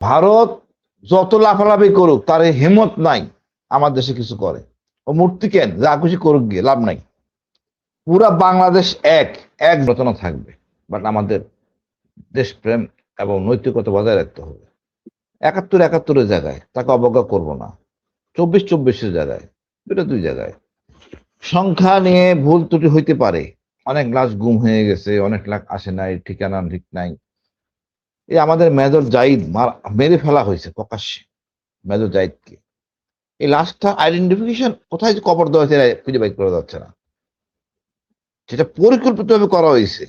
ভারত যত লাফালাফি করুক তার এই হিম্মত নাই আমার দেশে কিছু করে। ও মূর্তি কেন, যা খুশি করুক, গিয়ে লাভ নাই। পুরা বাংলাদেশ এক এক রচনা থাকবে, বাট আমাদের দেশপ্রেম এবং নৈতিকতা বজায় রাখতে হবে। ৭১-৭১-এর জায়গায় তাকে অবজ্ঞা করব না, ২৪-২৪-এর জায়গায়, দুটা দুই জায়গায়। সংখ্যা নিয়ে ভুল ত্রুটি হইতে পারে, অনেক লাশ গুম হয়ে গেছে, অনেক লাখ আসে নাই, ঠিকানা ঠিক নাই। এই আমাদের মেজর জাহিদ মেরে ফেলা হয়েছে প্রকাশ্যে, মেজর জাহিদকে। এই লাশটা আইডেন্টিফিকেশন কোথায় যে কবর দেওয়া হয়েছে খুঁজে বাইর করা যাচ্ছে না, সেটা পরিকল্পিতভাবে করা হয়েছে।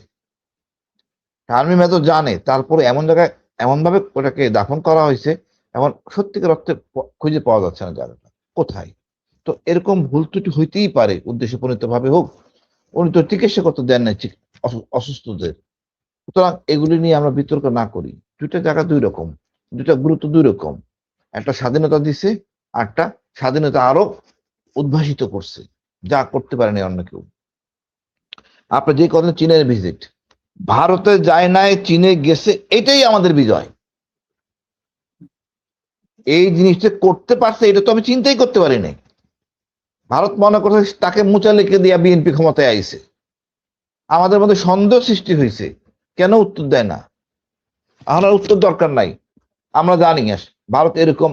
আর্মি মেজর জানে, তারপরে এমন জায়গায় এমন ভাবে ওটাকে দাফন করা হয়েছে, এখন সত্যিকার অর্থে খুঁজে পাওয়া যাচ্ছে না জায়গাটা কোথায়। তো এরকম ভুল ত্রুটি হইতেই পারে, উদ্দেশ্য প্রণীত ভাবে হোক। উনি তো চিকিৎসা করতে দেন নাই অসুস্থদের। সুতরাং এগুলি নিয়ে আমরা বিতর্ক না করি। দুইটা জায়গা দুই রকম, দুইটা গুরুত্ব দুই রকম। একটা স্বাধীনতা দিছে, আর একটা স্বাধীনতা আরো উদ্ভাসিত করছে, যা করতে পারেনি অন্য কেউ। আপনার যে কথা চীনের ভিজিট, ভারতে যায় নাই, চীনে গেছে, এটাই আমাদের বিজয়। এই জিনিসটা করতে পারছে, এটা তো আমি চিন্তাই করতে পারি নাই। ভারত মনে করছে তাকে মোচা লিখে দিয়া বিএনপি ক্ষমতায় আইছে। আমাদের মধ্যে সন্দেহ সৃষ্টি হয়েছে, কেন উত্তর দেয় না? আমার উত্তর দরকার নাই, আমরা জানি ভারত এরকম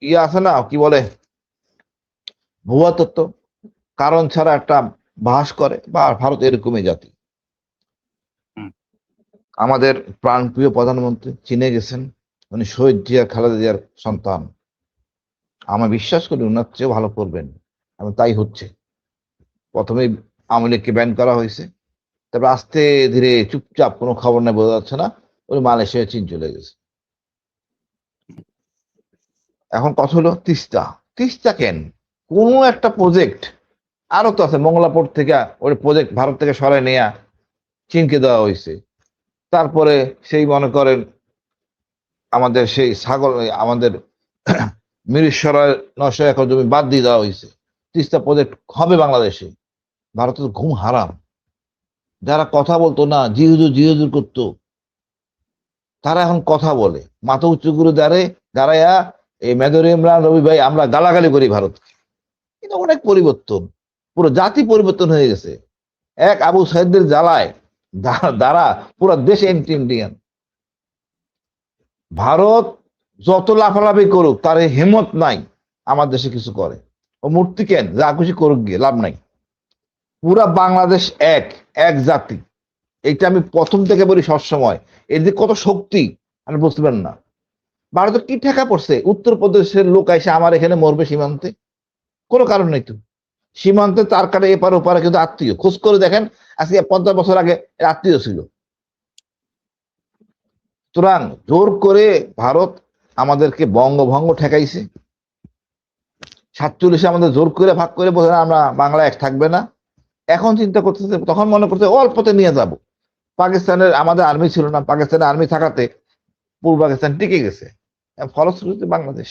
ইয়া আছে না, কি বলে, ভুয়া তত্ত্ব, কারণ ছাড়া একটা বাস করে, বা ভারত এরকমই জাতি। আমাদের প্রাণপ্রিয় প্রধানমন্ত্রী চীনে গেছেন, উনি শহীদ জিয়া খালেদা জিয়ার সন্তান। আমি বিশ্বাস করি উনার চেয়েও ভালো করবেন, এবং তাই হচ্ছে। প্রথমে আওয়ামী লীগকে ব্যান করা হয়েছে, তারপর আস্তে ধীরে চুপচাপ, কোনো খবর নেই, বোঝা যাচ্ছে না, উনি মালয়েশিয়া চীন চলে গেছে। এখন কথা হলো তিস্তা। তিস্তা কেন, কোনো একটা প্রজেক্ট আরো তো আছে, মঙ্গলাপুর থেকে ওই প্রজেক্ট ভারত থেকে সরাই নেয়া চীনকে দেওয়া হয়েছে। তারপরে সেই মনে করেন আমাদের সেই ছাগল, আমাদের মিরিশ্বরায় ৯০০ একর জমি বাদ দিয়ে দেওয়া হয়েছে। তিস্তা প্রজেক্ট হবে বাংলাদেশে। ভারতের ঘুম হারাম। যারা কথা বলতো না, জি হুজুর জি হুজুর করতো, তারা এখন কথা বলে, মাথা উঁচু করে দাঁড়াইয়া এই মেজর ইমরান, রবি ভাই, আমরা গালাগালি করি ভারত। কিন্তু অনেক পরিবর্তন, পুরো জাতি পরিবর্তন হয়ে গেছে। এক আবু সাইদদের জ্বালায় দ্বারা পুরো দেশ ইন্ডিয়ান। ভারত যত লাফালাফি করুক তার এই হিম্মত নাই আমার দেশে কিছু করে। ও মূর্তি কেন, যা খুশি করুক, গিয়ে লাভ নাই। পুরা বাংলাদেশ এক এক জাতি, এইটা আমি প্রথম থেকে বলি সবসময়। এর যে কত শক্তি আপনি বুঝতে পারেন না। ভারতের কি ঠেকা পড়ছে, উত্তরপ্রদেশের লোক এসে আমার এখানে মরবে সীমান্তে? কোনো কারণ নেই তো। সীমান্তে তার কাটে এপার ওপারে, কিন্তু আত্মীয়, খোঁজ করে দেখেন, আজকে 50 বছর আগে আত্মীয় ছিল। সুতরাং জোর করে ভারত আমাদেরকে বঙ্গভঙ্গ ঠেকাইছে। 47-এ আমাদের জোর করে ভাগ করে বলে আমরা বাংলা এক থাকবে না। এখন চিন্তা করতেছে, তখন মনে করছে অল্পতে নিয়ে যাব। পাকিস্তানের আমাদের আর্মি ছিল না, পাকিস্তানের আর্মি থাকাতে পূর্ব পাকিস্তান টিকে গেছে, ফলশ্রুতিতে বাংলাদেশ।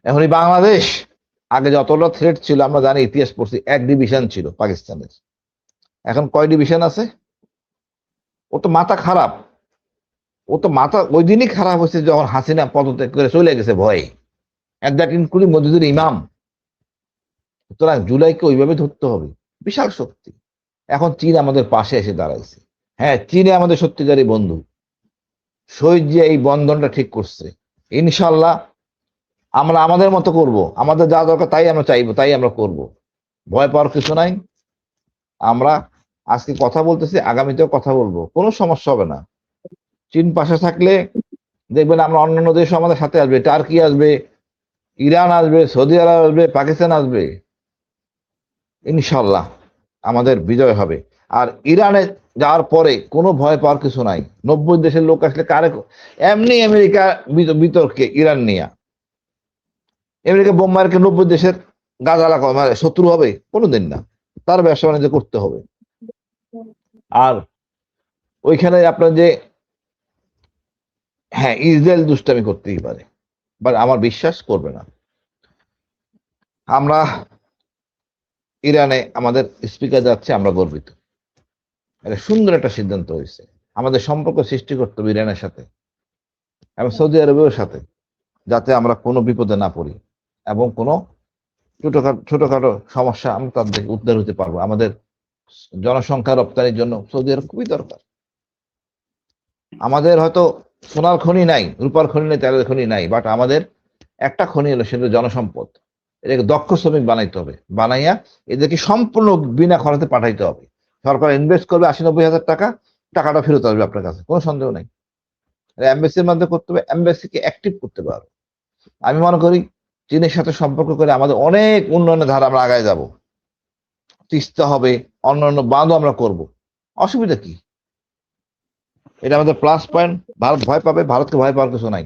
এখন এই বাংলাদেশ আগে যতটা থ্রেট ছিল আমরা জানি, ইতিহাস পড়ছি, এক ডিভিশন ছিল পাকিস্তানের। এখন কয় ডিভিশন আছে? ও তো মাথা খারাপ। ও তো মাথা ওই দিনই খারাপ হয়েছে যখন হাসিনা পদত্যাগ করে চলে গেছে ভয়ে, দ্যাট ইনক্লুডিং মসজিদুল ইমাম। সুতরাং জুলাইকে ওইভাবে ধরতে হবে, বিশাল শক্তি। এখন চীন আমাদের পাশে এসে দাঁড়াইছে। হ্যাঁ, চীনে আমাদের সত্যিকারী বন্ধু। শহীদ জিয়া এই বন্ধনটা ঠিক করছে। ইনশাল্লাহ আমরা আমাদের মতো করব, আমাদের যা দরকার তাই আমরা চাইবো, তাই আমরা করব। ভয় পাওয়ার কিছু নাই। আমরা আজকে কথা বলতেছি, আগামীতেও কথা বলবো, কোনো সমস্যা হবে না। চীন পাশে থাকলে দেখবেন আমরা অন্যান্য দেশ আমাদের সাথে আসবে, টার্কি আসবে, ইরান আসবে, সৌদি আরব আসবে, পাকিস্তান আসবে। ইনশাল্লাহ আমাদের বিজয় হবে। আর ইরানে যাওয়ার পরে কোনো ভয় পাওয়ার কিছু নাই। 90 দেশের লোক আসলে কারে, এমনি আমেরিকা বিতর্কে ইরান নিয়ে, আমেরিকা বোম্বারকে 90 দেশের গাজালা মানে শত্রু হবে? কোনোদিন না। তার ব্যবসা বাণিজ্য করতে হবে। আর ওইখানে আপনার যে, হ্যাঁ, ইসরায়েল দুষ্টামি করতেই পারে, বাট আমার বিশ্বাস করবে না। আমরা ইরানে আমাদের স্পিকার যাচ্ছে, আমরা গর্বিত। এটা সুন্দর একটা সিদ্ধান্ত হয়েছে। আমাদের সম্পর্ক সৃষ্টি করতে হবে ইরানের সাথে। এবং সৌদি আরবের সাথে, যাতে আমরা কোনো বিপদে না পড়ি এবং কোনো ছোটখাটো সমস্যা আমরা তার থেকে উদ্ধার হতে পারবো। আমাদের জনসংখ্যা রপ্তানির জন্য সৌদি আরব খুবই দরকার। আমাদের হয়তো সোনার খনি নাই, রূপার খনি নেই, তেলের খনি নাই, বাট আমাদের একটা খনি হলো সেটা জনসম্পদ। এটাকে দক্ষ শ্রমিক বানাইতে হবে, বানাইয়া এদেরকে সম্পূর্ণ বিনা খরচে পাঠাইতে হবে। সরকার ইনভেস্ট করবে 80-90 হাজার টাকা, টাকাটা ফেরত আসবে আপনার কাছে, কোনো সন্দেহ নেই। এমবেসির মধ্যে করতে হবে, এমবেসিকে অ্যাক্টিভ করতে পারবে। আমি মনে করি চীনের সাথে সম্পর্ক করে আমাদের অনেক উন্নয়নের ধারা আমরা আগায় যাব। তিস্তা হবে, অন্যান্য বাঁধও আমরা করব, অসুবিধা কি? এটা আমাদের প্লাস পয়েন্ট। ভারত ভয় পাবে? ভারতকে ভয় পাওয়ার কিছু নাই।